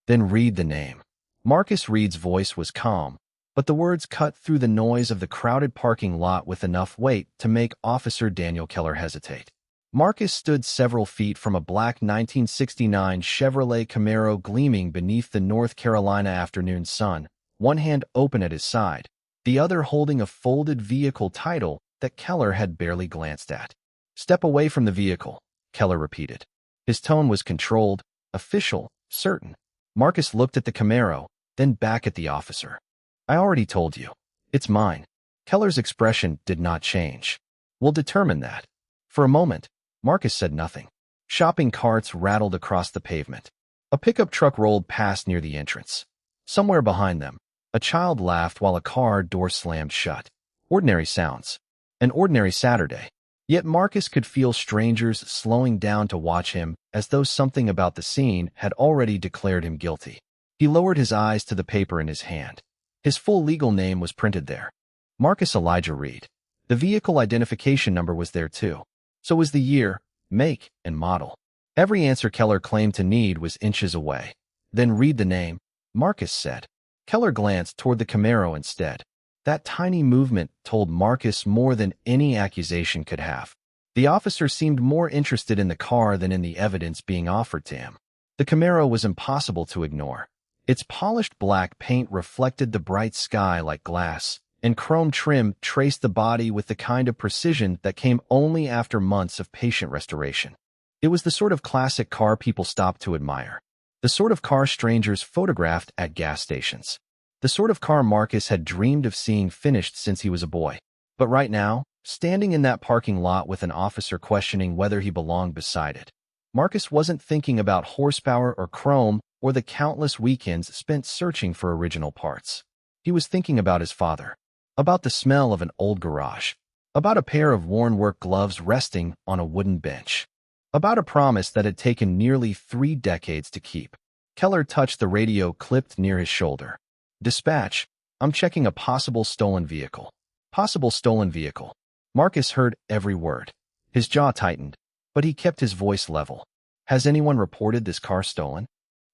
Then read the name. Marcus Reed's voice was calm, but the words cut through the noise of the crowded parking lot with enough weight to make Officer Daniel Keller hesitate. Marcus stood several feet from a black 1969 Chevrolet Camaro gleaming beneath the North Carolina afternoon sun, one hand open at his side, the other holding a folded vehicle title that Keller had barely glanced at. "Step away from the vehicle," Keller repeated. His tone was controlled, official, certain. Marcus looked at the Camaro, then back at the officer. "I already told you. It's mine." Keller's expression did not change. "We'll determine that." For a moment, Marcus said nothing. Shopping carts rattled across the pavement. A pickup truck rolled past near the entrance. Somewhere behind them, a child laughed while a car door slammed shut. Ordinary sounds. An ordinary Saturday. Yet Marcus could feel strangers slowing down to watch him, as though something about the scene had already declared him guilty. He lowered his eyes to the paper in his hand. His full legal name was printed there. Marcus Elijah Reed. The vehicle identification number was there too. So was the year, make, and model. Every answer Keller claimed to need was inches away. "Then read the name," Marcus said. Keller glanced toward the Camaro instead. That tiny movement told Marcus more than any accusation could have. The officer seemed more interested in the car than in the evidence being offered to him. The Camaro was impossible to ignore. Its polished black paint reflected the bright sky like glass, and chrome trim traced the body with the kind of precision that came only after months of patient restoration. It was the sort of classic car people stopped to admire. The sort of car strangers photographed at gas stations. The sort of car Marcus had dreamed of seeing finished since he was a boy. But right now, standing in that parking lot with an officer questioning whether he belonged beside it, Marcus wasn't thinking about horsepower or chrome or the countless weekends spent searching for original parts. He was thinking about his father, about the smell of an old garage, about a pair of worn work gloves resting on a wooden bench, about a promise that had taken nearly 3 decades to keep. Keller touched the radio clipped near his shoulder. "Dispatch, I'm checking a possible stolen vehicle." Possible stolen vehicle. Marcus heard every word. His jaw tightened, but he kept his voice level. "Has anyone reported this car stolen?"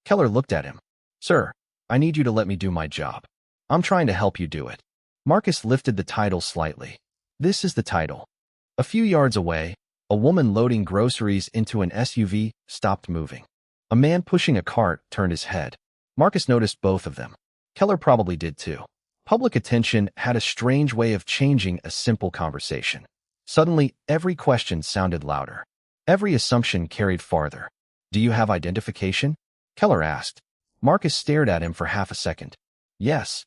Keller looked at him. "Sir, I need you to let me do my job. I'm trying to help you do it." Marcus lifted the title slightly. "This is the title." A few yards away, a woman loading groceries into an SUV stopped moving. A man pushing a cart turned his head. Marcus noticed both of them. Keller probably did too. Public attention had a strange way of changing a simple conversation. Suddenly, every question sounded louder. Every assumption carried farther. "Do you have identification?" Keller asked. Marcus stared at him for half a second. "Yes."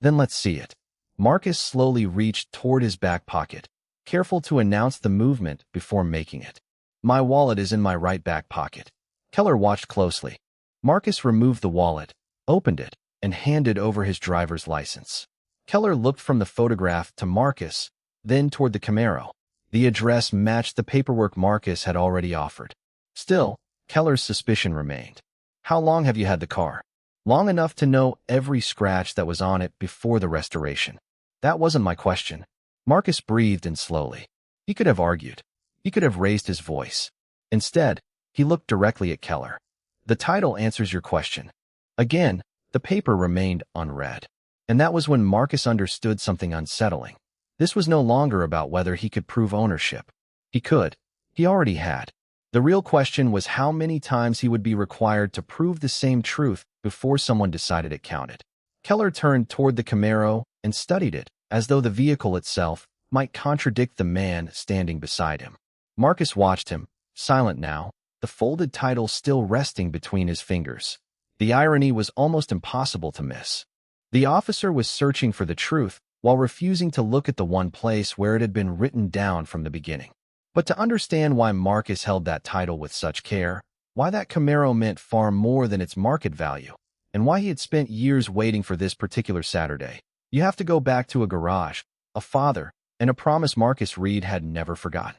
"Then let's see it." Marcus slowly reached toward his back pocket, careful to announce the movement before making it. "My wallet is in my right back pocket." Keller watched closely. Marcus removed the wallet, opened it, and handed over his driver's license. Keller looked from the photograph to Marcus, then toward the Camaro. The address matched the paperwork Marcus had already offered. Still, Keller's suspicion remained. "How long have you had the car?" "Long enough to know every scratch that was on it before the restoration." "That wasn't my question." Marcus breathed in slowly. He could have argued. He could have raised his voice. Instead, he looked directly at Keller. "The title answers your question." Again, the paper remained unread. And that was when Marcus understood something unsettling. This was no longer about whether he could prove ownership. He could. He already had. The real question was how many times he would be required to prove the same truth before someone decided it counted. Keller turned toward the Camaro and studied it, as though the vehicle itself might contradict the man standing beside him. Marcus watched him, silent now, the folded title still resting between his fingers. The irony was almost impossible to miss. The officer was searching for the truth while refusing to look at the one place where it had been written down from the beginning. But to understand why Marcus held that title with such care, why that Camaro meant far more than its market value, and why he had spent years waiting for this particular Saturday, you have to go back to a garage, a father, and a promise Marcus Reed had never forgotten.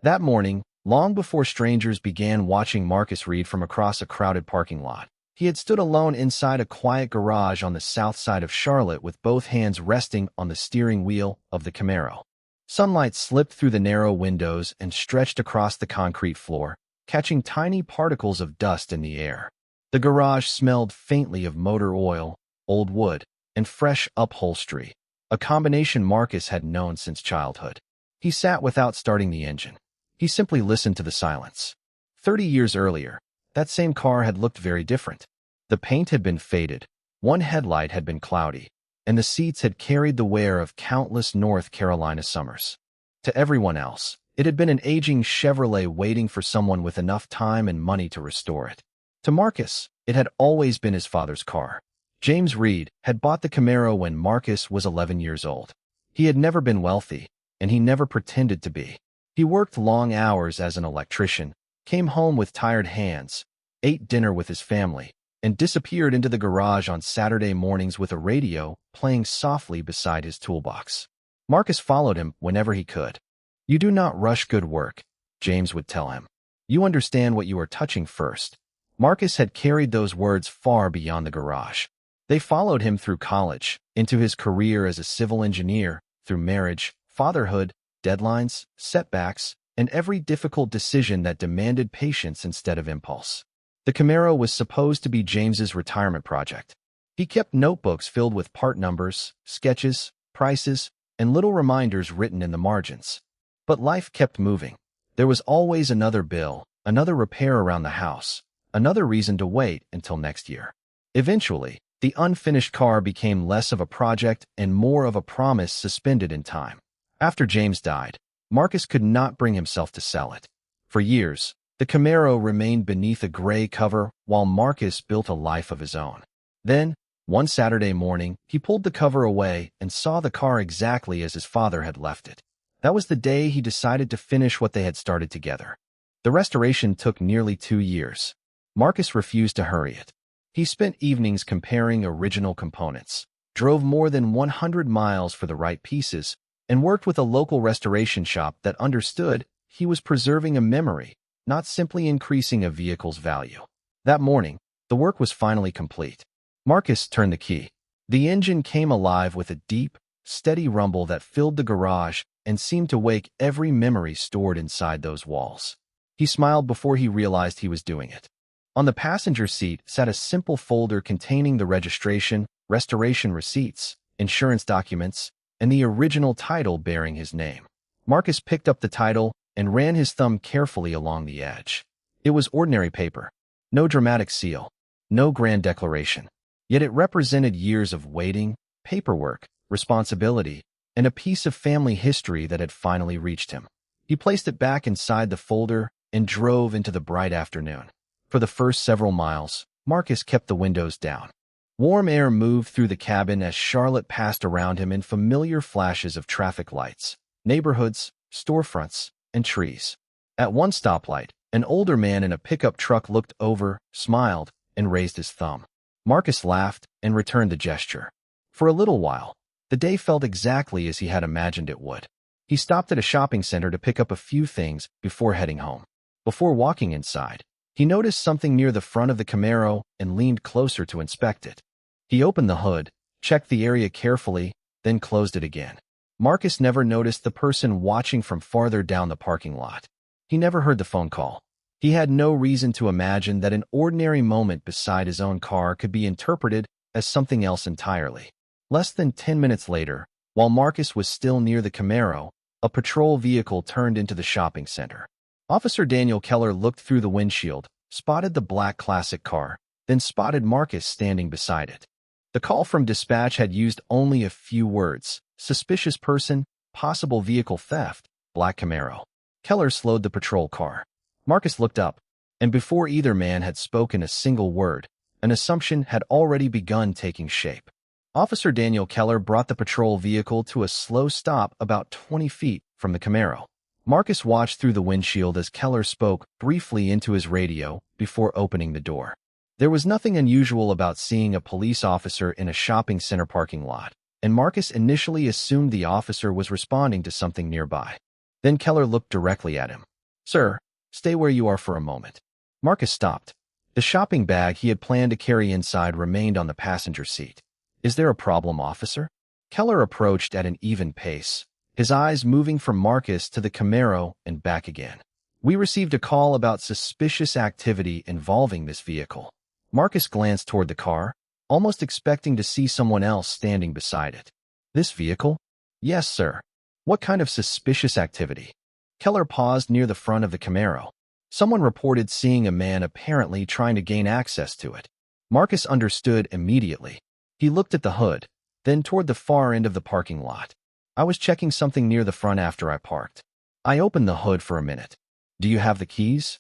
That morning, long before strangers began watching Marcus Reed from across a crowded parking lot, he had stood alone inside a quiet garage on the south side of Charlotte with both hands resting on the steering wheel of the Camaro. Sunlight slipped through the narrow windows and stretched across the concrete floor, catching tiny particles of dust in the air. The garage smelled faintly of motor oil, old wood, and fresh upholstery, a combination Marcus had known since childhood. He sat without starting the engine. He simply listened to the silence. 30 years earlier, that same car had looked very different. The paint had been faded, one headlight had been cloudy, and the seats had carried the wear of countless North Carolina summers. To everyone else, it had been an aging Chevrolet waiting for someone with enough time and money to restore it. To Marcus, it had always been his father's car. James Reed had bought the Camaro when Marcus was 11 years old. He had never been wealthy, and he never pretended to be. He worked long hours as an electrician, came home with tired hands, ate dinner with his family, and disappeared into the garage on Saturday mornings with a radio playing softly beside his toolbox. Marcus followed him whenever he could. "You do not rush good work," James would tell him. "You understand what you are touching first." Marcus had carried those words far beyond the garage. They followed him through college, into his career as a civil engineer, through marriage, fatherhood, deadlines, setbacks, and every difficult decision that demanded patience instead of impulse. The Camaro was supposed to be James's retirement project. He kept notebooks filled with part numbers, sketches, prices, and little reminders written in the margins. But life kept moving. There was always another bill, another repair around the house, another reason to wait until next year. Eventually, the unfinished car became less of a project and more of a promise suspended in time. After James died, Marcus could not bring himself to sell it. For years, the Camaro remained beneath a gray cover while Marcus built a life of his own. Then, one Saturday morning, he pulled the cover away and saw the car exactly as his father had left it. That was the day he decided to finish what they had started together. The restoration took nearly 2 years. Marcus refused to hurry it. He spent evenings comparing original components, drove more than 100 miles for the right pieces, and worked with a local restoration shop that understood he was preserving a memory, not simply increasing a vehicle's value. That morning, the work was finally complete. Marcus turned the key. The engine came alive with a deep, steady rumble that filled the garage and seemed to wake every memory stored inside those walls. He smiled before he realized he was doing it. On the passenger seat sat a simple folder containing the registration, restoration receipts, insurance documents, and the original title bearing his name. Marcus picked up the title and ran his thumb carefully along the edge. It was ordinary paper. No dramatic seal. No grand declaration. Yet it represented years of waiting, paperwork, responsibility, and a piece of family history that had finally reached him. He placed it back inside the folder and drove into the bright afternoon. For the first several miles, Marcus kept the windows down. Warm air moved through the cabin as Charlotte passed around him in familiar flashes of traffic lights, neighborhoods, storefronts, and trees. At one stoplight, an older man in a pickup truck looked over, smiled, and raised his thumb. Marcus laughed and returned the gesture. For a little while, the day felt exactly as he had imagined it would. He stopped at a shopping center to pick up a few things before heading home. Before walking inside, he noticed something near the front of the Camaro and leaned closer to inspect it. He opened the hood, checked the area carefully, then closed it again. Marcus never noticed the person watching from farther down the parking lot. He never heard the phone call. He had no reason to imagine that an ordinary moment beside his own car could be interpreted as something else entirely. Less than 10 minutes later, while Marcus was still near the Camaro, a patrol vehicle turned into the shopping center. Officer Daniel Keller looked through the windshield, spotted the black classic car, then spotted Marcus standing beside it. The call from dispatch had used only a few words: suspicious person, possible vehicle theft, black Camaro. Keller slowed the patrol car. Marcus looked up, and before either man had spoken a single word, an assumption had already begun taking shape. Officer Daniel Keller brought the patrol vehicle to a slow stop about 20 feet from the Camaro. Marcus watched through the windshield as Keller spoke briefly into his radio before opening the door. There was nothing unusual about seeing a police officer in a shopping center parking lot, and Marcus initially assumed the officer was responding to something nearby. Then Keller looked directly at him. "Sir, stay where you are for a moment." Marcus stopped. The shopping bag he had planned to carry inside remained on the passenger seat. "Is there a problem, officer?" Keller approached at an even pace, his eyes moving from Marcus to the Camaro and back again. "We received a call about suspicious activity involving this vehicle." Marcus glanced toward the car, almost expecting to see someone else standing beside it. This vehicle? Yes, sir. What kind of suspicious activity? Keller paused near the front of the Camaro. Someone reported seeing a man apparently trying to gain access to it. Marcus understood immediately. He looked at the hood, then toward the far end of the parking lot. I was checking something near the front after I parked. I opened the hood for a minute. Do you have the keys?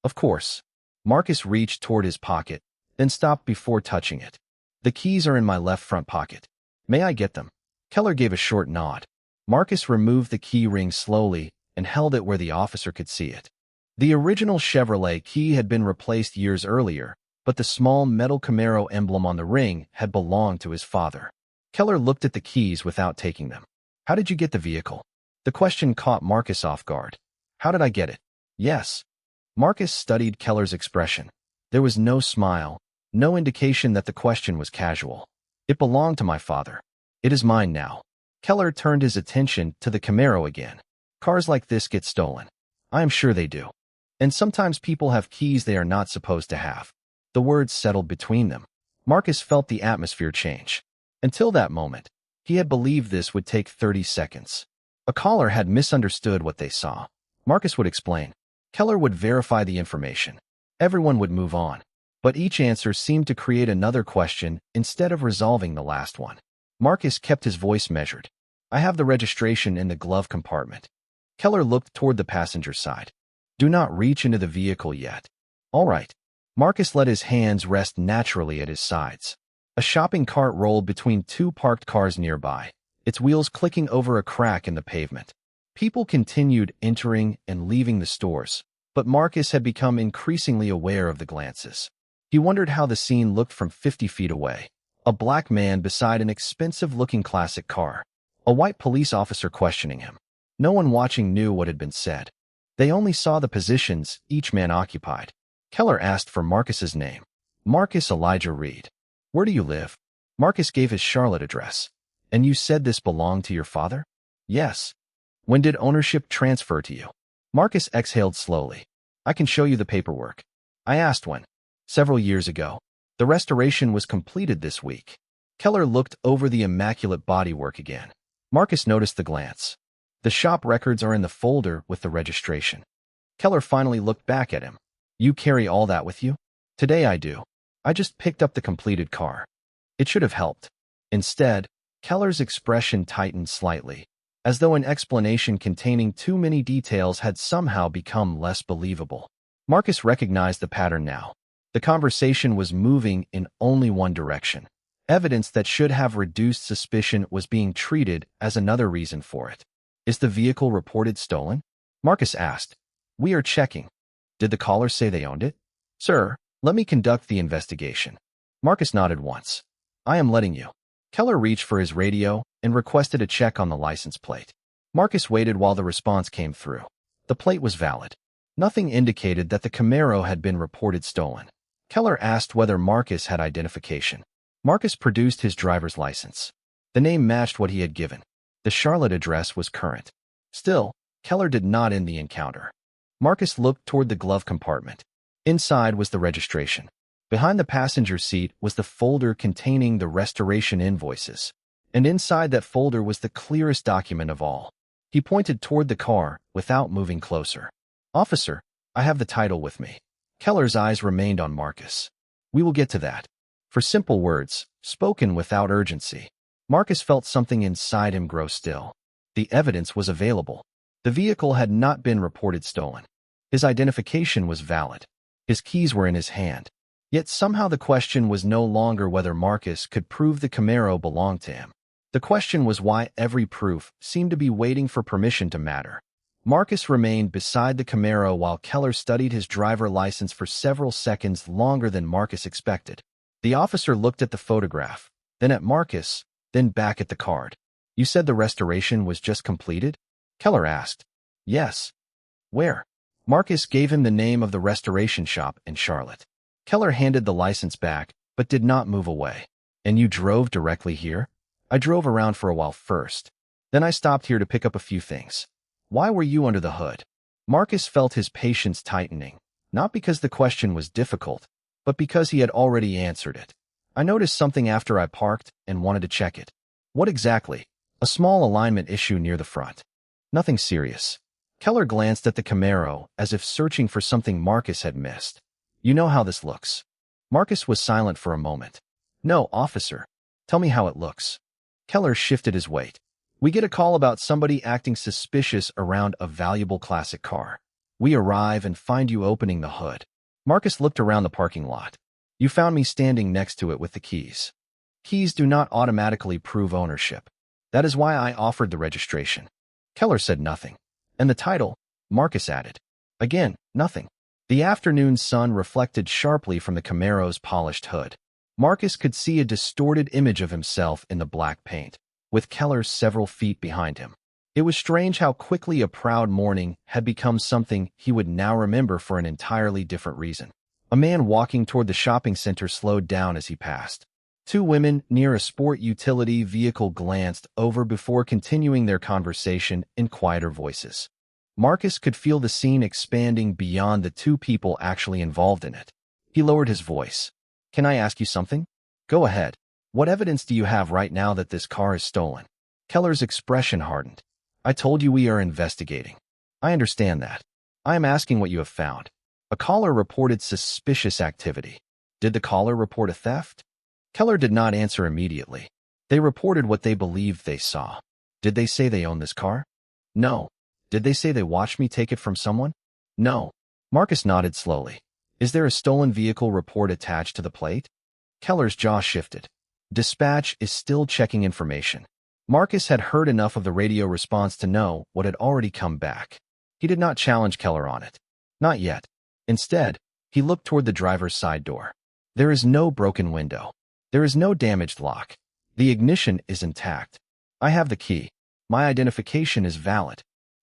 Of course. Marcus reached toward his pocket, then stopped before touching it. The keys are in my left front pocket. May I get them? Keller gave a short nod. Marcus removed the key ring slowly and held it where the officer could see it. The original Chevrolet key had been replaced years earlier, but the small metal Camaro emblem on the ring had belonged to his father. Keller looked at the keys without taking them. How did you get the vehicle? The question caught Marcus off guard. How did I get it? Yes. Marcus studied Keller's expression. There was no smile, no indication that the question was casual. It belonged to my father. It is mine now. Keller turned his attention to the Camaro again. Cars like this get stolen. I am sure they do. And sometimes people have keys they are not supposed to have. The words settled between them. Marcus felt the atmosphere change. Until that moment, he had believed this would take 30 seconds. A caller had misunderstood what they saw. Marcus would explain. Keller would verify the information. Everyone would move on. But each answer seemed to create another question instead of resolving the last one. Marcus kept his voice measured. I have the registration in the glove compartment. Keller looked toward the passenger side. Do not reach into the vehicle yet. All right. Marcus let his hands rest naturally at his sides. A shopping cart rolled between two parked cars nearby, its wheels clicking over a crack in the pavement. People continued entering and leaving the stores, but Marcus had become increasingly aware of the glances. He wondered how the scene looked from 50 feet away. A black man beside an expensive-looking classic car. A white police officer questioning him. No one watching knew what had been said. They only saw the positions each man occupied. Keller asked for Marcus's name. Marcus Elijah Reed. Where do you live? Marcus gave his Charlotte address. And you said this belonged to your father? Yes. When did ownership transfer to you? Marcus exhaled slowly. I can show you the paperwork. I asked when. Several years ago. The restoration was completed this week. Keller looked over the immaculate bodywork again. Marcus noticed the glance. The shop records are in the folder with the registration. Keller finally looked back at him. You carry all that with you? Today I do. I just picked up the completed car. It should have helped. Instead, Keller's expression tightened slightly, as though an explanation containing too many details had somehow become less believable. Marcus recognized the pattern now. The conversation was moving in only one direction. Evidence that should have reduced suspicion was being treated as another reason for it. Is the vehicle reported stolen? Marcus asked. We are checking. Did the caller say they owned it? Sir, let me conduct the investigation. Marcus nodded once. I am letting you. Keller reached for his radio and requested a check on the license plate. Marcus waited while the response came through. The plate was valid. Nothing indicated that the Camaro had been reported stolen. Keller asked whether Marcus had identification. Marcus produced his driver's license. The name matched what he had given. The Charlotte address was current. Still, Keller did not end the encounter. Marcus looked toward the glove compartment. Inside was the registration. Behind the passenger seat was the folder containing the restoration invoices. And inside that folder was the clearest document of all. He pointed toward the car without moving closer. Officer, I have the title with me. Keller's eyes remained on Marcus. We will get to that. For simple words, spoken without urgency. Marcus felt something inside him grow still. The evidence was available. The vehicle had not been reported stolen. His identification was valid. His keys were in his hand. Yet somehow the question was no longer whether Marcus could prove the Camaro belonged to him. The question was why every proof seemed to be waiting for permission to matter. Marcus remained beside the Camaro while Keller studied his driver license for several seconds longer than Marcus expected. The officer looked at the photograph, then at Marcus, then back at the card. You said the restoration was just completed? Keller asked. Yes. Where? Marcus gave him the name of the restoration shop in Charlotte. Keller handed the license back, but did not move away. And you drove directly here? I drove around for a while first. Then I stopped here to pick up a few things. Why were you under the hood? Marcus felt his patience tightening, not because the question was difficult, but because he had already answered it. I noticed something after I parked and wanted to check it. What exactly? A small alignment issue near the front. Nothing serious. Keller glanced at the Camaro as if searching for something Marcus had missed. You know how this looks. Marcus was silent for a moment. No, officer. Tell me how it looks. Keller shifted his weight. We get a call about somebody acting suspicious around a valuable classic car. We arrive and find you opening the hood. Marcus looked around the parking lot. You found me standing next to it with the keys. Keys do not automatically prove ownership. That is why I offered the registration. Keller said nothing. And the title? Marcus added. Again, nothing. The afternoon sun reflected sharply from the Camaro's polished hood. Marcus could see a distorted image of himself in the black paint, with Keller several feet behind him. It was strange how quickly a proud morning had become something he would now remember for an entirely different reason. A man walking toward the shopping center slowed down as he passed. Two women near a sport utility vehicle glanced over before continuing their conversation in quieter voices. Marcus could feel the scene expanding beyond the two people actually involved in it. He lowered his voice. Can I ask you something? Go ahead. What evidence do you have right now that this car is stolen? Keller's expression hardened. I told you we are investigating. I understand that. I am asking what you have found. A caller reported suspicious activity. Did the caller report a theft? Keller did not answer immediately. They reported what they believed they saw. Did they say they own this car? No. Did they say they watched me take it from someone? No. Marcus nodded slowly. Is there a stolen vehicle report attached to the plate? Keller's jaw shifted. Dispatch is still checking information. Marcus had heard enough of the radio response to know what had already come back. He did not challenge Keller on it. Not yet. Instead, he looked toward the driver's side door. There is no broken window. There is no damaged lock. The ignition is intact. I have the key. My identification is valid.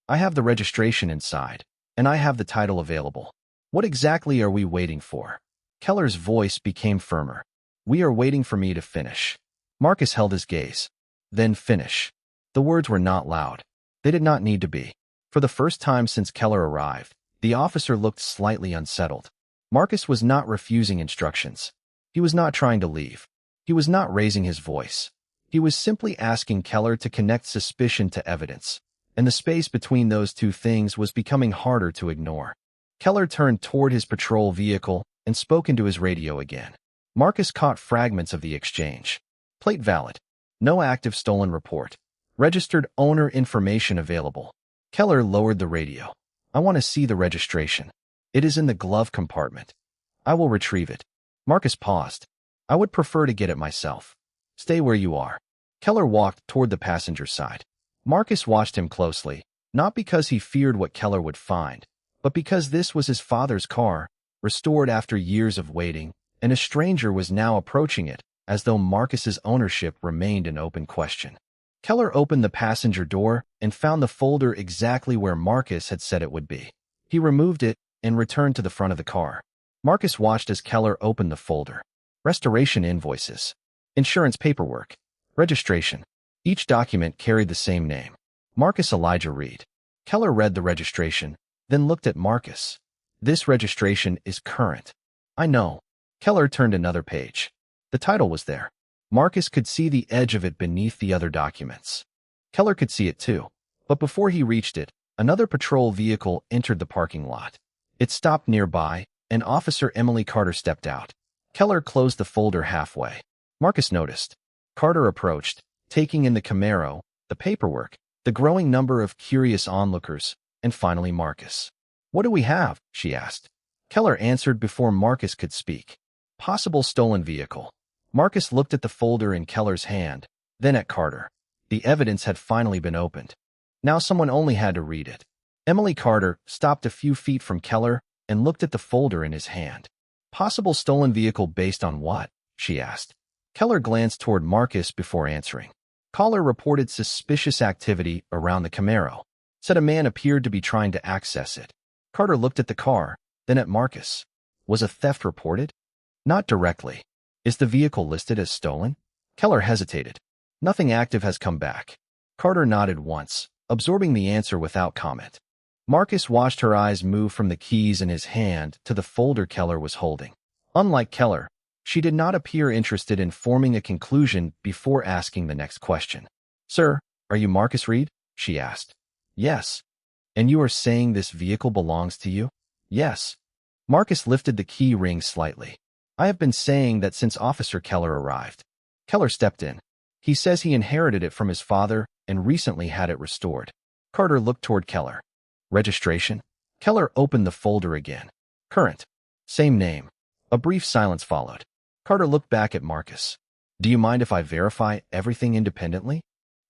I have the registration inside, and I have the title available. What exactly are we waiting for? Keller's voice became firmer. We are waiting for me to finish. Marcus held his gaze. Then finish. The words were not loud. They did not need to be. For the first time since Keller arrived, the officer looked slightly unsettled. Marcus was not refusing instructions. He was not trying to leave. He was not raising his voice. He was simply asking Keller to connect suspicion to evidence, and the space between those two things was becoming harder to ignore. Keller turned toward his patrol vehicle and spoke into his radio again. Marcus caught fragments of the exchange. Plate valid. No active stolen report. Registered owner information available. Keller lowered the radio. I want to see the registration. It is in the glove compartment. I will retrieve it. Marcus paused. I would prefer to get it myself. Stay where you are. Keller walked toward the passenger side. Marcus watched him closely, not because he feared what Keller would find, but because this was his father's car, restored after years of waiting, and a stranger was now approaching it, as though Marcus's ownership remained an open question. Keller opened the passenger door and found the folder exactly where Marcus had said it would be. He removed it and returned to the front of the car. Marcus watched as Keller opened the folder. Restoration invoices. Insurance paperwork. Registration. Each document carried the same name. Marcus Elijah Reed. Keller read the registration, then looked at Marcus. This registration is current. I know. Keller turned another page. The title was there. Marcus could see the edge of it beneath the other documents. Keller could see it too, but before he reached it, another patrol vehicle entered the parking lot. It stopped nearby, and Officer Emily Carter stepped out. Keller closed the folder halfway. Marcus noticed. Carter approached, taking in the Camaro, the paperwork, the growing number of curious onlookers, and finally Marcus. What do we have? She asked. Keller answered before Marcus could speak. Possible stolen vehicle. Marcus looked at the folder in Keller's hand, then at Carter. The evidence had finally been opened. Now someone only had to read it. Emily Carter stopped a few feet from Keller and looked at the folder in his hand. Possible stolen vehicle based on what? She asked. Keller glanced toward Marcus before answering. Caller reported suspicious activity around the Camaro. Said a man appeared to be trying to access it. Carter looked at the car, then at Marcus. Was a theft reported? Not directly. Is the vehicle listed as stolen? Keller hesitated. Nothing active has come back. Carter nodded once, absorbing the answer without comment. Marcus watched her eyes move from the keys in his hand to the folder Keller was holding. Unlike Keller, she did not appear interested in forming a conclusion before asking the next question. "Sir, are you Marcus Reed?" she asked. "Yes." "And you are saying this vehicle belongs to you?" "Yes." Marcus lifted the key ring slightly. "I have been saying that since Officer Keller arrived." Keller stepped in. "He says he inherited it from his father and recently had it restored." Carter looked toward Keller. "Registration?" Keller opened the folder again. "Current. Same name." A brief silence followed. Carter looked back at Marcus. "Do you mind if I verify everything independently?"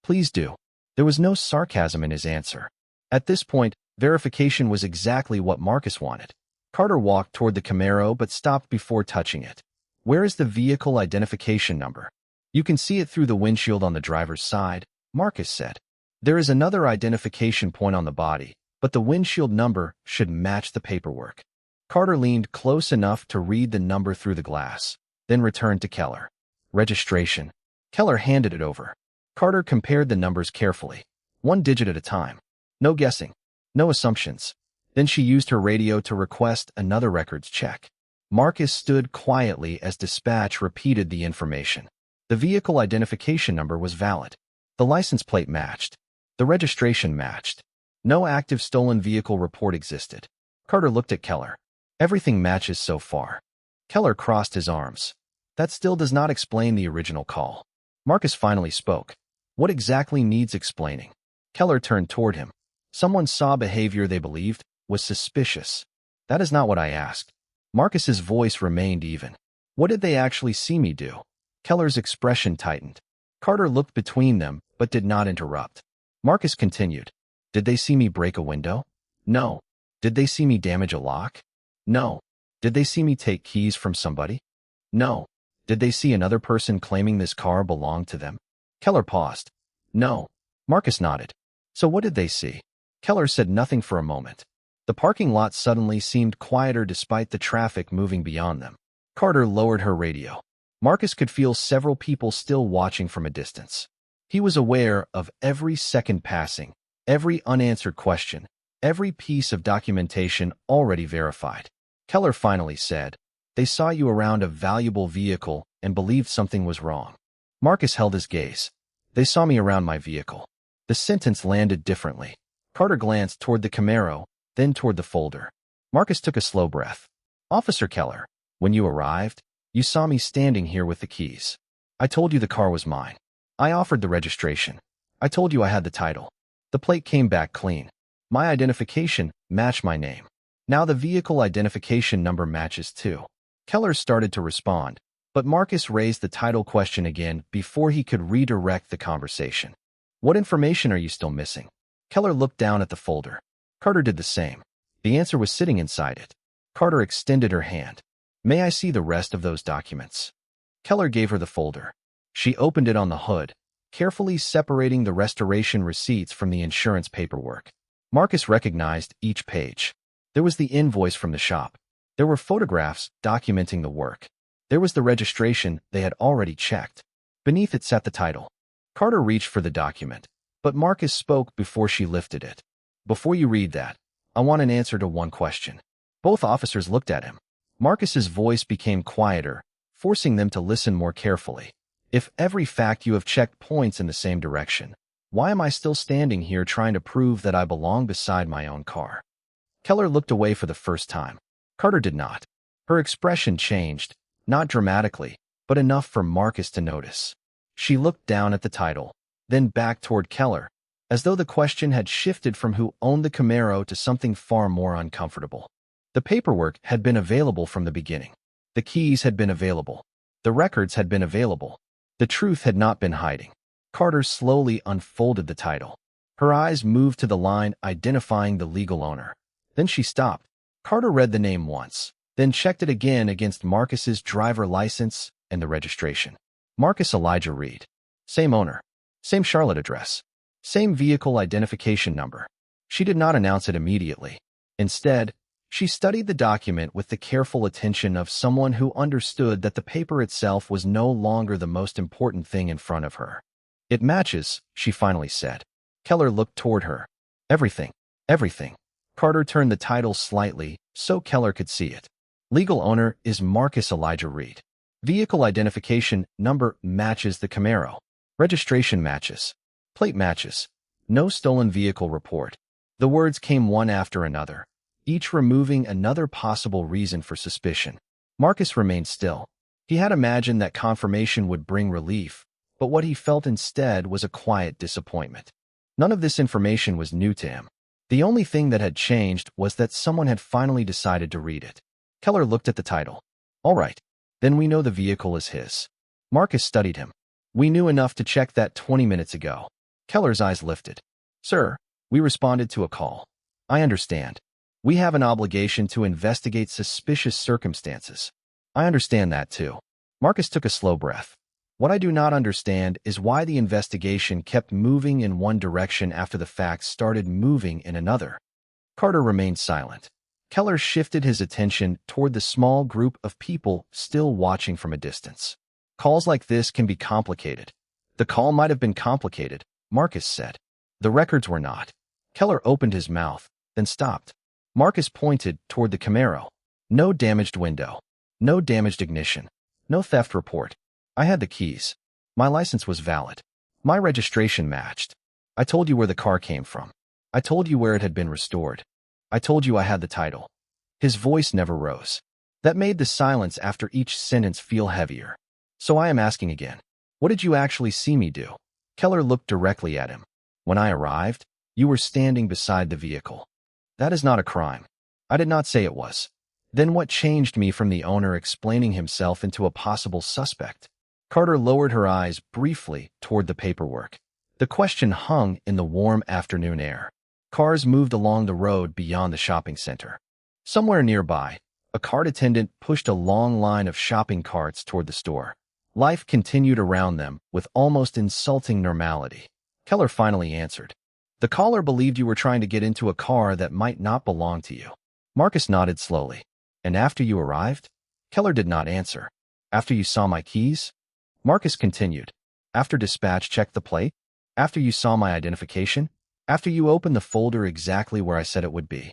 "Please do." There was no sarcasm in his answer. At this point, verification was exactly what Marcus wanted. Carter walked toward the Camaro but stopped before touching it. "Where is the vehicle identification number?" "You can see it through the windshield on the driver's side," Marcus said. "There is another identification point on the body, but the windshield number should match the paperwork." Carter leaned close enough to read the number through the glass, then returned to Keller. "Registration." Keller handed it over. Carter compared the numbers carefully, one digit at a time. No guessing, no assumptions. Then she used her radio to request another records check. Marcus stood quietly as dispatch repeated the information. The vehicle identification number was valid. The license plate matched. The registration matched. No active stolen vehicle report existed. Carter looked at Keller. "Everything matches so far." Keller crossed his arms. "That still does not explain the original call." Marcus finally spoke. "What exactly needs explaining?" Keller turned toward him. "Someone saw behavior they believed was suspicious." "That is not what I asked." Marcus's voice remained even. "What did they actually see me do?" Keller's expression tightened. Carter looked between them, but did not interrupt. Marcus continued. "Did they see me break a window?" "No." "Did they see me damage a lock?" "No." "Did they see me take keys from somebody?" "No." "Did they see another person claiming this car belonged to them?" Keller paused. "No." Marcus nodded. "So what did they see?" Keller said nothing for a moment. The parking lot suddenly seemed quieter despite the traffic moving beyond them. Carter lowered her radio. Marcus could feel several people still watching from a distance. He was aware of every second passing, every unanswered question, every piece of documentation already verified. Keller finally said, "They saw you around a valuable vehicle and believed something was wrong." Marcus held his gaze. "They saw me around my vehicle." The sentence landed differently. Carter glanced toward the Camaro, then toward the folder. Marcus took a slow breath. "Officer Keller, when you arrived, you saw me standing here with the keys. I told you the car was mine. I offered the registration. I told you I had the title. The plate came back clean. My identification matched my name. Now the vehicle identification number matches too." Keller started to respond, but Marcus raised the title question again before he could redirect the conversation. "What information are you still missing?" Keller looked down at the folder. Carter did the same. The answer was sitting inside it. Carter extended her hand. "May I see the rest of those documents?" Keller gave her the folder. She opened it on the hood, carefully separating the restoration receipts from the insurance paperwork. Marcus recognized each page. There was the invoice from the shop. There were photographs documenting the work. There was the registration they had already checked. Beneath it sat the title. Carter reached for the document, but Marcus spoke before she lifted it. "Before you read that, I want an answer to one question." Both officers looked at him. Marcus's voice became quieter, forcing them to listen more carefully. "If every fact you have checked points in the same direction, why am I still standing here trying to prove that I belong beside my own car?" Keller looked away for the first time. Carter did not. Her expression changed, not dramatically, but enough for Marcus to notice. She looked down at the title, then back toward Keller, as though the question had shifted from who owned the Camaro to something far more uncomfortable. The paperwork had been available from the beginning. The keys had been available. The records had been available. The truth had not been hiding. Carter slowly unfolded the title. Her eyes moved to the line identifying the legal owner. Then she stopped. Carter read the name once, then checked it again against Marcus's driver license and the registration. Marcus Elijah Reed. Same owner. Same Charlotte address. Same vehicle identification number. She did not announce it immediately. Instead, she studied the document with the careful attention of someone who understood that the paper itself was no longer the most important thing in front of her. "It matches," she finally said. Keller looked toward her. "Everything. Everything." Carter turned the title slightly so Keller could see it. Legal owner is Marcus Elijah Reed. Vehicle identification number matches the Camaro. Registration matches. Plate matches. No stolen vehicle report. The words came one after another, each removing another possible reason for suspicion. Marcus remained still. He had imagined that confirmation would bring relief, but what he felt instead was a quiet disappointment. None of this information was new to him. The only thing that had changed was that someone had finally decided to read it. Keller looked at the title. All right, then we know the vehicle is his. Marcus studied him. We knew enough to check that 20 minutes ago. Keller's eyes lifted. Sir, we responded to a call. I understand. We have an obligation to investigate suspicious circumstances. I understand that too. Marcus took a slow breath. What I do not understand is why the investigation kept moving in one direction after the facts started moving in another. Carter remained silent. Keller shifted his attention toward the small group of people still watching from a distance. Calls like this can be complicated. The call might have been complicated, Marcus said. The records were not. Keller opened his mouth, then stopped. Marcus pointed toward the Camaro. No damaged window. No damaged ignition. No theft report. I had the keys. My license was valid. My registration matched. I told you where the car came from. I told you where it had been restored. I told you I had the title. His voice never rose. That made the silence after each sentence feel heavier. So I am asking again. What did you actually see me do? Keller looked directly at him. When I arrived, you were standing beside the vehicle. That is not a crime. I did not say it was. Then what changed me from the owner explaining himself into a possible suspect? Carter lowered her eyes briefly toward the paperwork. The question hung in the warm afternoon air. Cars moved along the road beyond the shopping center. Somewhere nearby, a cart attendant pushed a long line of shopping carts toward the store. Life continued around them with almost insulting normality. Keller finally answered. The caller believed you were trying to get into a car that might not belong to you. Marcus nodded slowly. And after you arrived? Keller did not answer. After you saw my keys? Marcus continued. After dispatch checked the plate? After you saw my identification? After you opened the folder exactly where I said it would be?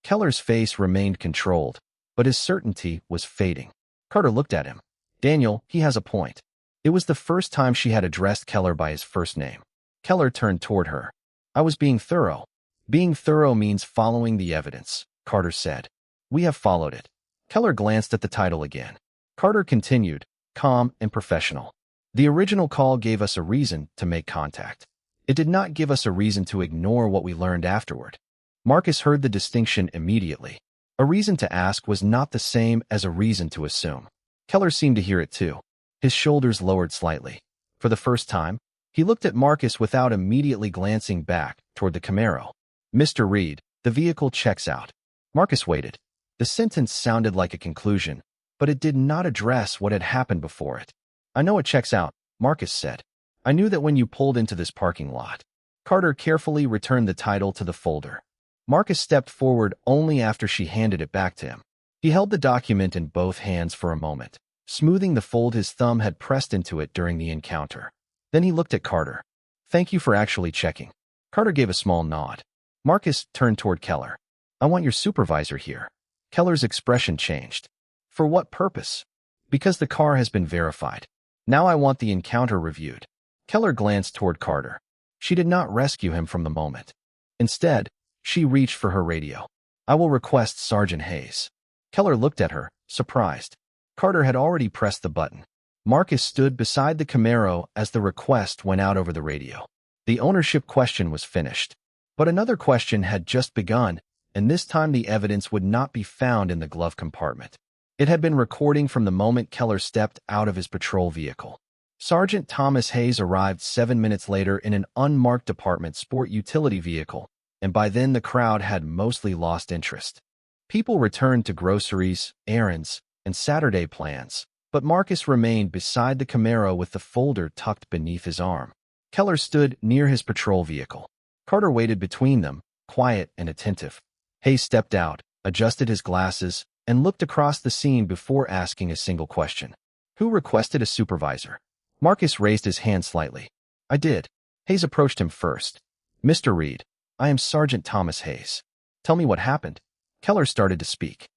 Keller's face remained controlled, but his certainty was fading. Carter looked at him. Daniel, he has a point. It was the first time she had addressed Keller by his first name. Keller turned toward her. I was being thorough. Being thorough means following the evidence, Carter said. We have followed it. Keller glanced at the title again. Carter continued, calm and professional. The original call gave us a reason to make contact. It did not give us a reason to ignore what we learned afterward. Marcus heard the distinction immediately. A reason to ask was not the same as a reason to assume. Keller seemed to hear it too. His shoulders lowered slightly. For the first time, he looked at Marcus without immediately glancing back toward the Camaro. Mr. Reed, the vehicle checks out. Marcus waited. The sentence sounded like a conclusion, but it did not address what had happened before it. I know it checks out, Marcus said. I knew that when you pulled into this parking lot. Carter carefully returned the title to the folder. Marcus stepped forward only after she handed it back to him. He held the document in both hands for a moment, smoothing the fold his thumb had pressed into it during the encounter. Then he looked at Carter. Thank you for actually checking. Carter gave a small nod. Marcus turned toward Keller. I want your supervisor here. Keller's expression changed. For what purpose? Because the car has been verified. Now I want the encounter reviewed. Keller glanced toward Carter. She did not rescue him from the moment. Instead, she reached for her radio. I will request Sergeant Hayes. Keller looked at her, surprised. Carter had already pressed the button. Marcus stood beside the Camaro as the request went out over the radio. The ownership question was finished. But another question had just begun, and this time the evidence would not be found in the glove compartment. It had been recording from the moment Keller stepped out of his patrol vehicle. Sergeant Thomas Hayes arrived 7 minutes later in an unmarked department sport utility vehicle, and by then the crowd had mostly lost interest. People returned to groceries, errands, and Saturday plans, but Marcus remained beside the Camaro with the folder tucked beneath his arm. Keller stood near his patrol vehicle. Carter waited between them, quiet and attentive. Hayes stepped out, adjusted his glasses, and looked across the scene before asking a single question. Who requested a supervisor? Marcus raised his hand slightly. I did. Hayes approached him first. Mr. Reed, I am Sergeant Thomas Hayes. Tell me what happened. Keller started to speak.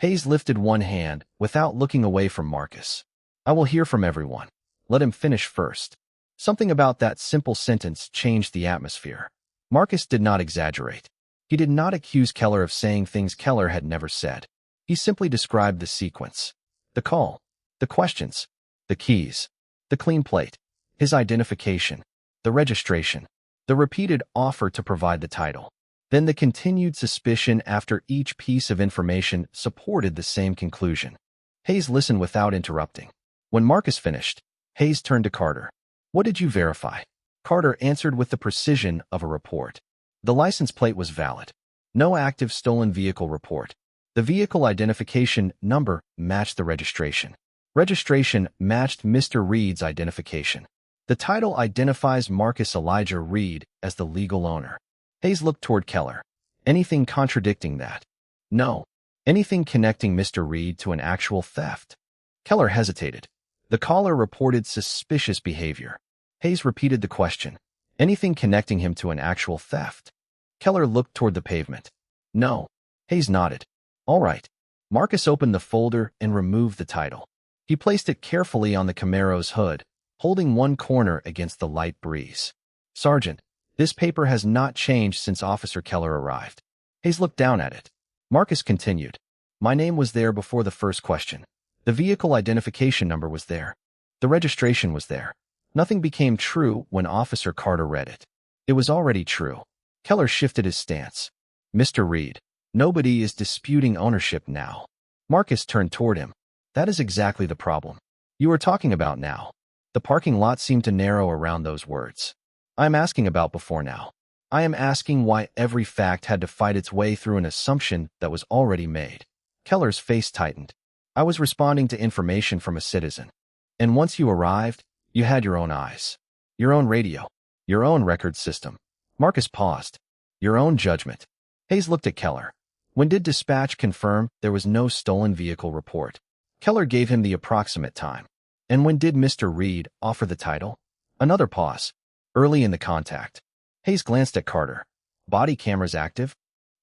Hayes lifted one hand without looking away from Marcus. I will hear from everyone. Let him finish first. Something about that simple sentence changed the atmosphere. Marcus did not exaggerate. He did not accuse Keller of saying things Keller had never said. He simply described the sequence. The call, the questions, the keys, the clean plate, his identification, the registration, the repeated offer to provide the title. Then the continued suspicion after each piece of information supported the same conclusion. Hayes listened without interrupting. When Marcus finished, Hayes turned to Carter. What did you verify? Carter answered with the precision of a report. The license plate was valid. No active stolen vehicle report. The vehicle identification number matched the registration. Registration matched Mr. Reed's identification. The title identifies Marcus Elijah Reed as the legal owner. Hayes looked toward Keller. Anything contradicting that? No. Anything connecting Mr. Reed to an actual theft? Keller hesitated. The caller reported suspicious behavior. Hayes repeated the question. Anything connecting him to an actual theft? Keller looked toward the pavement. No. Hayes nodded. All right. Marcus opened the folder and removed the title. He placed it carefully on the Camaro's hood, holding one corner against the light breeze. Sergeant, this paper has not changed since Officer Keller arrived. Hayes looked down at it. Marcus continued. My name was there before the first question. The vehicle identification number was there. The registration was there. Nothing became true when Officer Carter read it. It was already true. Keller shifted his stance. Mr. Reed, nobody is disputing ownership now. Marcus turned toward him. That is exactly the problem. You are talking about now. The parking lot seemed to narrow around those words. I am asking about before now. I am asking why every fact had to fight its way through an assumption that was already made. Keller's face tightened. I was responding to information from a citizen. And once you arrived, you had your own eyes, your own radio, your own record system. Marcus paused. Your own judgment. Hayes looked at Keller. When did dispatch confirm there was no stolen vehicle report? Keller gave him the approximate time. And when did Mr. Reed offer the title? Another pause. Early in the contact. Hayes glanced at Carter. Body cameras active?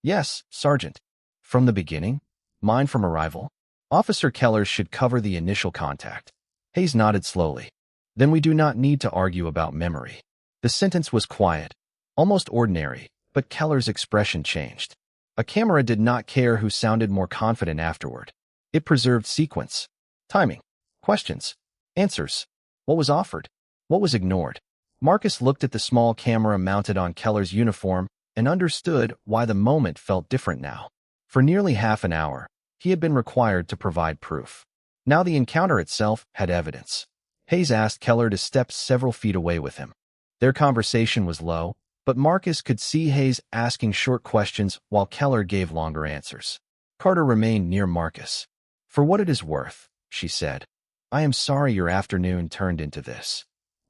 Yes, Sergeant. From the beginning? Mine from arrival? Officer Keller should cover the initial contact. Hayes nodded slowly. Then we do not need to argue about memory. The sentence was quiet, almost ordinary, but Keller's expression changed. A camera did not care who sounded more confident afterward. It preserved sequence, timing, questions, answers. What was offered? What was ignored? Marcus looked at the small camera mounted on Keller's uniform and understood why the moment felt different now. For nearly half an hour, he had been required to provide proof. Now the encounter itself had evidence. Hayes asked Keller to step several feet away with him. Their conversation was low, but Marcus could see Hayes asking short questions while Keller gave longer answers. Carter remained near Marcus. For what it is worth, she said, I am sorry your afternoon turned into this.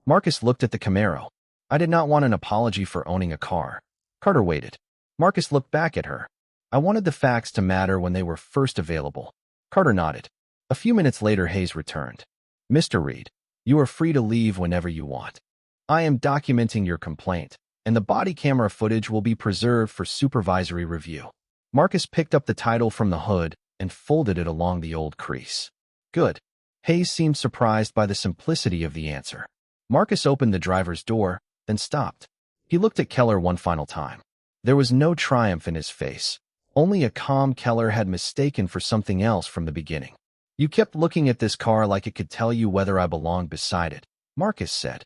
Marcus looked at the Camaro. I did not want an apology for owning a car. Carter waited. Marcus looked back at her. I wanted the facts to matter when they were first available. Carter nodded. A few minutes later, Hayes returned. Mr. Reed, you are free to leave whenever you want. I am documenting your complaint, and the body camera footage will be preserved for supervisory review. Marcus picked up the title from the hood and folded it along the old crease. Good. Hayes seemed surprised by the simplicity of the answer. Marcus opened the driver's door, then stopped. He looked at Keller one final time. There was no triumph in his face. Only a calm Keller had mistaken for something else from the beginning. You kept looking at this car like it could tell you whether I belonged beside it, Marcus said.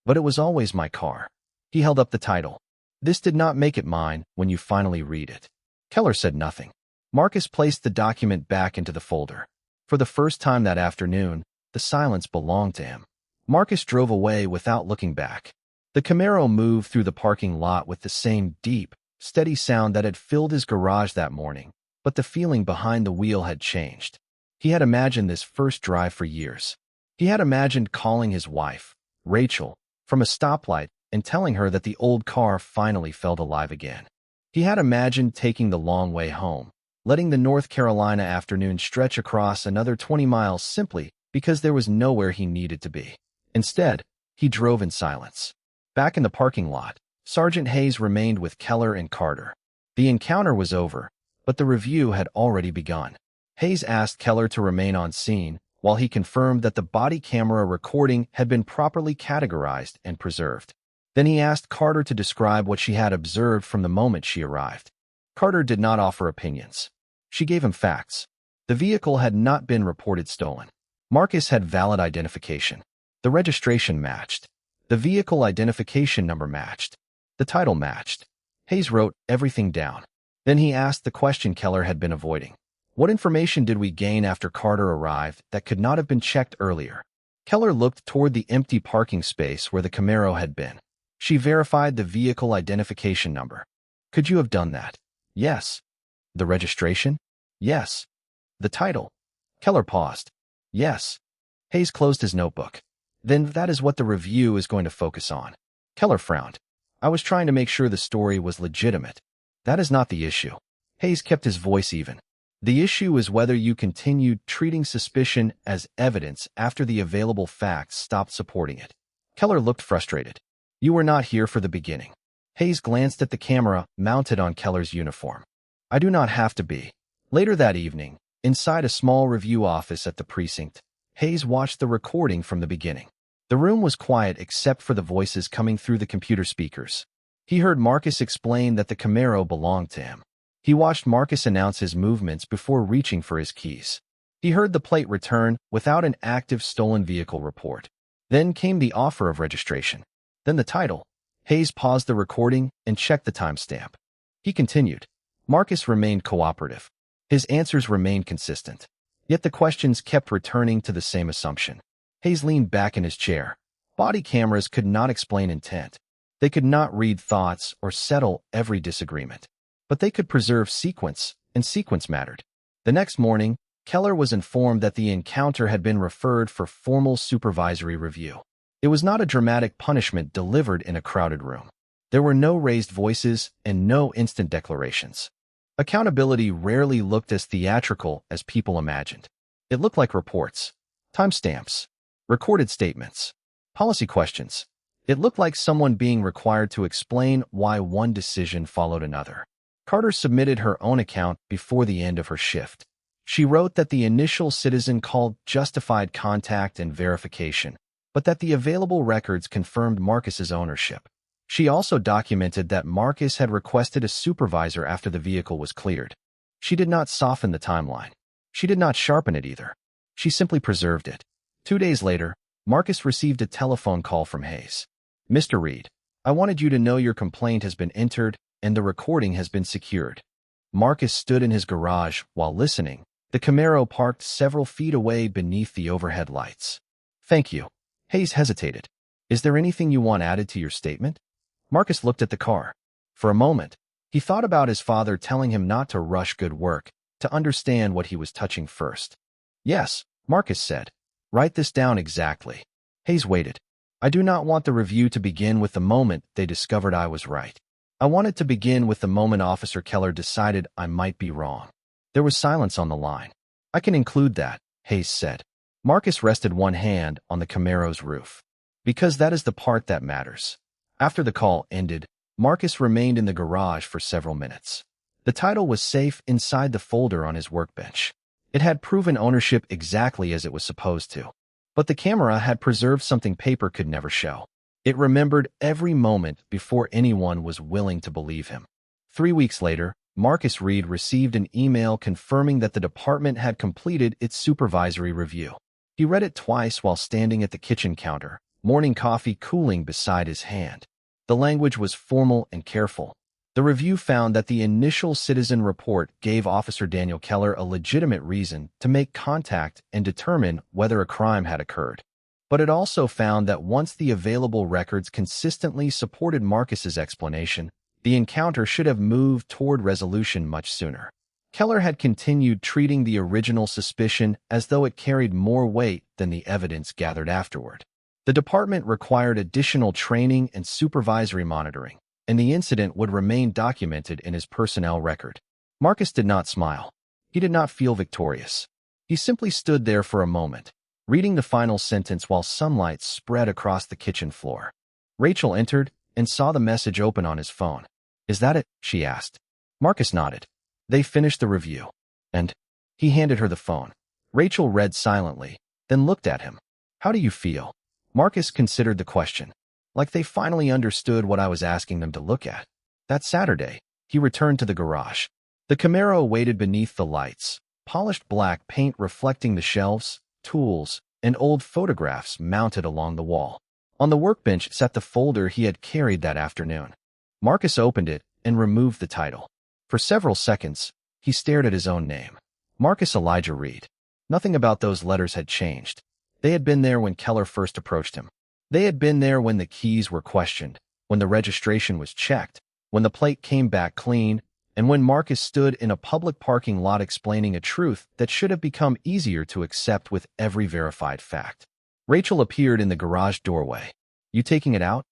But it was always my car. He held up the title. This did not make it mine when you finally read it. Keller said nothing. Marcus placed the document back into the folder. For the first time that afternoon, the silence belonged to him. Marcus drove away without looking back. The Camaro moved through the parking lot with the same deep, steady sound that had filled his garage that morning, but the feeling behind the wheel had changed. He had imagined this first drive for years. He had imagined calling his wife, Rachel, from a stoplight and telling her that the old car finally felt alive again. He had imagined taking the long way home, letting the North Carolina afternoon stretch across another 20 miles simply because there was nowhere he needed to be. Instead, he drove in silence. Back in the parking lot, Sergeant Hayes remained with Keller and Carter. The encounter was over, but the review had already begun. Hayes asked Keller to remain on scene while he confirmed that the body camera recording had been properly categorized and preserved. Then he asked Carter to describe what she had observed from the moment she arrived. Carter did not offer opinions. She gave him facts. The vehicle had not been reported stolen. Marcus had valid identification. The registration matched. The vehicle identification number matched. The title matched. Hayes wrote everything down. Then he asked the question Keller had been avoiding. What information did we gain after Carter arrived that could not have been checked earlier? Keller looked toward the empty parking space where the Camaro had been. She verified the vehicle identification number. Could you have done that? Yes. The registration? Yes. The title? Keller paused. Yes. Hayes closed his notebook. Then that is what the review is going to focus on. Keller frowned. I was trying to make sure the story was legitimate. That is not the issue. Hayes kept his voice even. The issue is whether you continued treating suspicion as evidence after the available facts stopped supporting it. Keller looked frustrated. You were not here for the beginning. Hayes glanced at the camera mounted on Keller's uniform. I do not have to be. Later that evening, inside a small review office at the precinct, Hayes watched the recording from the beginning. The room was quiet except for the voices coming through the computer speakers. He heard Marcus explain that the Camaro belonged to him. He watched Marcus announce his movements before reaching for his keys. He heard the plate return without an active stolen vehicle report. Then came the offer of registration. Then the title. Hayes paused the recording and checked the timestamp. He continued. Marcus remained cooperative. His answers remained consistent. Yet the questions kept returning to the same assumption. Hayes leaned back in his chair. Body cameras could not explain intent. They could not read thoughts or settle every disagreement. But they could preserve sequence, and sequence mattered. The next morning, Keller was informed that the encounter had been referred for formal supervisory review. It was not a dramatic punishment delivered in a crowded room. There were no raised voices and no instant declarations. Accountability rarely looked as theatrical as people imagined. It looked like reports, timestamps, recorded statements, policy questions. It looked like someone being required to explain why one decision followed another. Carter submitted her own account before the end of her shift. She wrote that the initial citizen called justified contact and verification, but that the available records confirmed Marcus's ownership. She also documented that Marcus had requested a supervisor after the vehicle was cleared. She did not soften the timeline. She did not sharpen it either. She simply preserved it. 2 days later, Marcus received a telephone call from Hayes. Mr. Reed, I wanted you to know your complaint has been entered and the recording has been secured. Marcus stood in his garage while listening. The Camaro parked several feet away beneath the overhead lights. Thank you. Hayes hesitated. Is there anything you want added to your statement? Marcus looked at the car. For a moment, he thought about his father telling him not to rush good work, to understand what he was touching first. Yes, Marcus said. Write this down exactly. Hayes waited. I do not want the review to begin with the moment they discovered I was right. I want it to begin with the moment Officer Keller decided I might be wrong. There was silence on the line. I can include that, Hayes said. Marcus rested one hand on the Camaro's roof. Because that is the part that matters. After the call ended, Marcus remained in the garage for several minutes. The title was safe inside the folder on his workbench. It had proven ownership exactly as it was supposed to. But the camera had preserved something paper could never show. It remembered every moment before anyone was willing to believe him. 3 weeks later, Marcus Reed received an email confirming that the department had completed its supervisory review. He read it twice while standing at the kitchen counter, morning coffee cooling beside his hand. The language was formal and careful. The review found that the initial citizen report gave Officer Daniel Keller a legitimate reason to make contact and determine whether a crime had occurred. But it also found that once the available records consistently supported Marcus's explanation, the encounter should have moved toward resolution much sooner. Keller had continued treating the original suspicion as though it carried more weight than the evidence gathered afterward. The department required additional training and supervisory monitoring, and the incident would remain documented in his personnel record. Marcus did not smile. He did not feel victorious. He simply stood there for a moment, reading the final sentence while sunlight spread across the kitchen floor. Rachel entered and saw the message open on his phone. Is that it? She asked. Marcus nodded. They finished the review. And He handed her the phone. Rachel read silently, then looked at him. How do you feel? Marcus considered the question. Like they finally understood what I was asking them to look at. That Saturday, he returned to the garage. The Camaro waited beneath the lights, polished black paint reflecting the shelves, tools, and old photographs mounted along the wall. On the workbench sat the folder he had carried that afternoon. Marcus opened it and removed the title. For several seconds, he stared at his own name. Marcus Elijah Reed. Nothing about those letters had changed. They had been there when Keller first approached him. They had been there when the keys were questioned, when the registration was checked, when the plate came back clean, and when Marcus stood in a public parking lot explaining a truth that should have become easier to accept with every verified fact. Rachel appeared in the garage doorway. You taking it out?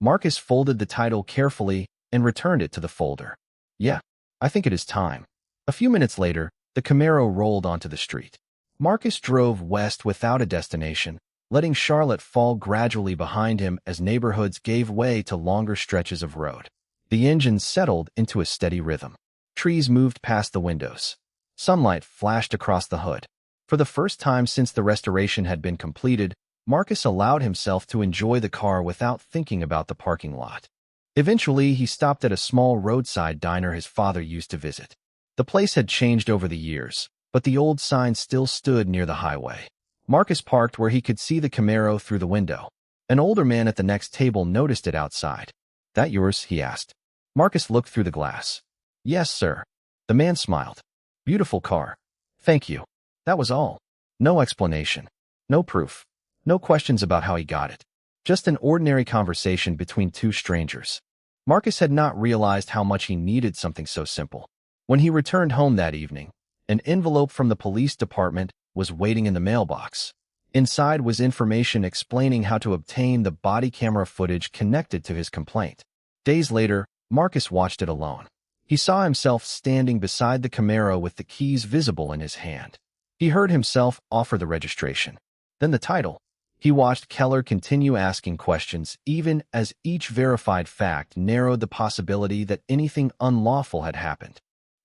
Marcus folded the title carefully and returned it to the folder. Yeah, I think it is time. A few minutes later, the Camaro rolled onto the street. Marcus drove west without a destination, letting Charlotte fall gradually behind him as neighborhoods gave way to longer stretches of road. The engine settled into a steady rhythm. Trees moved past the windows. Sunlight flashed across the hood. For the first time since the restoration had been completed, Marcus allowed himself to enjoy the car without thinking about the parking lot. Eventually, he stopped at a small roadside diner his father used to visit. The place had changed over the years, but the old sign still stood near the highway. Marcus parked where he could see the Camaro through the window. An older man at the next table noticed it outside. That yours? He asked. Marcus looked through the glass. Yes, sir. The man smiled. Beautiful car. Thank you. That was all. No explanation. No proof. No questions about how he got it. Just an ordinary conversation between two strangers. Marcus had not realized how much he needed something so simple. When he returned home that evening, an envelope from the police department was waiting in the mailbox. Inside was information explaining how to obtain the body camera footage connected to his complaint. Days later, Marcus watched it alone. He saw himself standing beside the Camaro with the keys visible in his hand. He heard himself offer the registration. Then the title. He watched Keller continue asking questions even as each verified fact narrowed the possibility that anything unlawful had happened.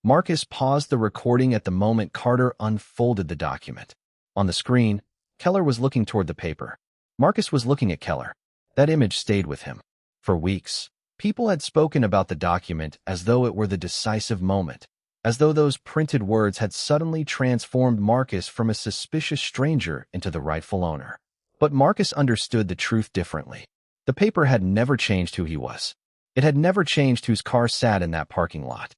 Marcus paused the recording at the moment Carter unfolded the document. On the screen, Keller was looking toward the paper. Marcus was looking at Keller. That image stayed with him. For weeks, people had spoken about the document as though it were the decisive moment, as though those printed words had suddenly transformed Marcus from a suspicious stranger into the rightful owner. But Marcus understood the truth differently. The paper had never changed who he was. It had never changed whose car sat in that parking lot.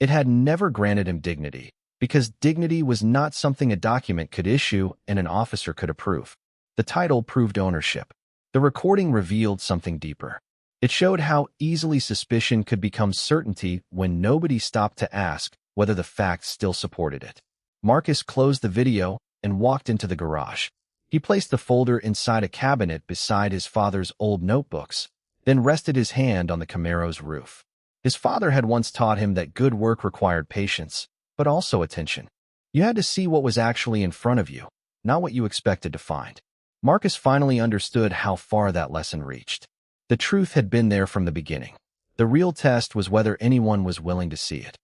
It had never granted him dignity, because dignity was not something a document could issue and an officer could approve. The title proved ownership. The recording revealed something deeper. It showed how easily suspicion could become certainty when nobody stopped to ask whether the facts still supported it. Marcus closed the video and walked into the garage. He placed the folder inside a cabinet beside his father's old notebooks, then rested his hand on the Camaro's roof. His father had once taught him that good work required patience, but also attention. You had to see what was actually in front of you, not what you expected to find. Marcus finally understood how far that lesson reached. The truth had been there from the beginning. The real test was whether anyone was willing to see it.